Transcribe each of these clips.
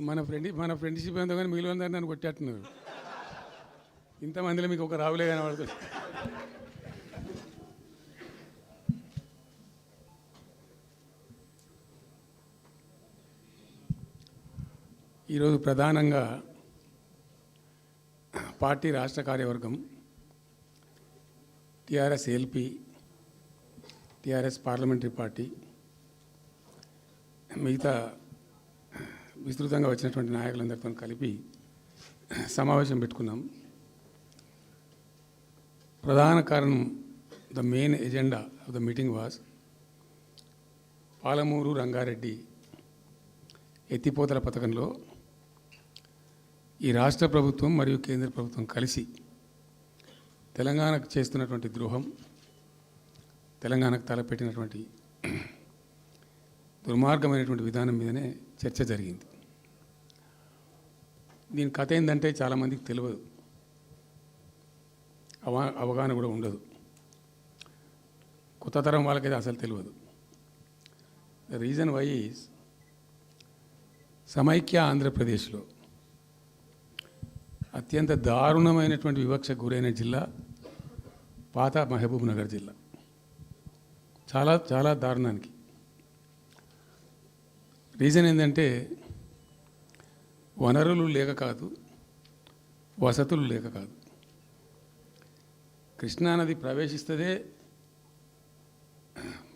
మన ఫ్రెండ్షిప్ ఎంతో కానీ మిగిలిన నన్ను కొట్టేట్టున్నారు. ఇంతమందిలో మీకు ఒక రావులే కనబడుతుంది. ఈరోజు ప్రధానంగా పార్టీ రాష్ట్ర కార్యవర్గం, TRS LP, TRS parliamentary party, మిగతా విస్తృతంగా వచ్చినటువంటి నాయకులందరితో కలిపి సమావేశం పెట్టుకున్నాం. ప్రధాన కారణం, the main agenda of the meeting was Palamuru Rangareddy ఎత్తిపోతల పథకంలో ఈ రాష్ట్ర ప్రభుత్వం మరియు కేంద్ర ప్రభుత్వం కలిసి తెలంగాణకు చేస్తున్నటువంటి ద్రోహం, తెలంగాణకు తలపెట్టినటువంటి దుర్మార్గమైనటువంటి విధానం మీదనే చర్చ జరిగింది. దీని కథ ఏంటంటే చాలామందికి తెలియదు, అవగాహన కూడా ఉండదు. కొత్త తరం వాళ్ళకైతే అసలు తెలియదు. ద రీజన్ వై ఈజ్ సమైక్య ఆంధ్రప్రదేశ్లో అత్యంత దారుణమైనటువంటి వివక్షకు గురైన జిల్లా పాత మహబూబ్ నగర్ జిల్లా. చాలా చాలా దారుణానికి. రీజన్ ఏంటంటే వనరులు లేక కాదు, వసతులు లేక కాదు. కృష్ణానది ప్రవేశిస్తదే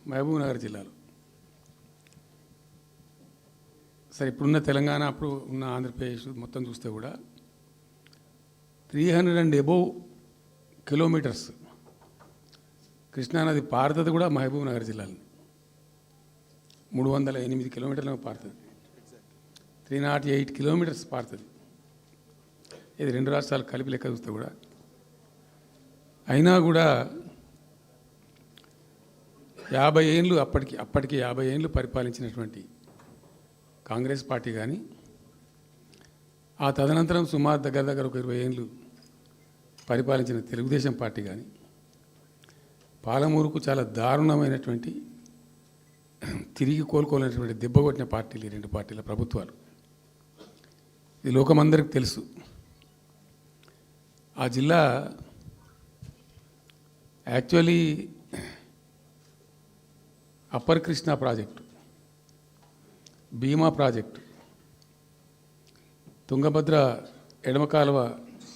మహబూబ్ నగర్ జిల్లాలో. సరే, ఇప్పుడున్న తెలంగాణ, అప్పుడు ఉన్న ఆంధ్రప్రదేశ్ మొత్తం చూస్తే కూడా 300 and above కిలోమీటర్స్ కృష్ణానది పారుతుంది కూడా మహబూబ్ నగర్ జిల్లాలో. 308 కిలోమీటర్లకు పారుతుంది. 308 కిలోమీటర్స్ పారుతుంది. ఇది రెండు రాష్ట్రాలు కలిపి లెక్క చూస్తే కూడా. అయినా కూడా 50 ఏళ్ళు అప్పటికి 50 ఏళ్ళు పరిపాలించినటువంటి కాంగ్రెస్ పార్టీ కానీ, ఆ తదనంతరం సుమారు దగ్గర ఒక 20 ఏళ్ళు పరిపాలించిన తెలుగుదేశం పార్టీ కానీ, పాలమూరుకు చాలా దారుణమైనటువంటి, తిరిగి కోలుకోలేనటువంటి దెబ్బ కొట్టిన పార్టీలు ఈ రెండు పార్టీల ప్రభుత్వాలు. ఇది లోకమందరికి తెలుసు. ఆ జిల్లా యాక్చువల్లీ అప్పర్ కృష్ణా ప్రాజెక్టు, భీమా ప్రాజెక్టు, తుంగభద్ర ఎడమ కాలువ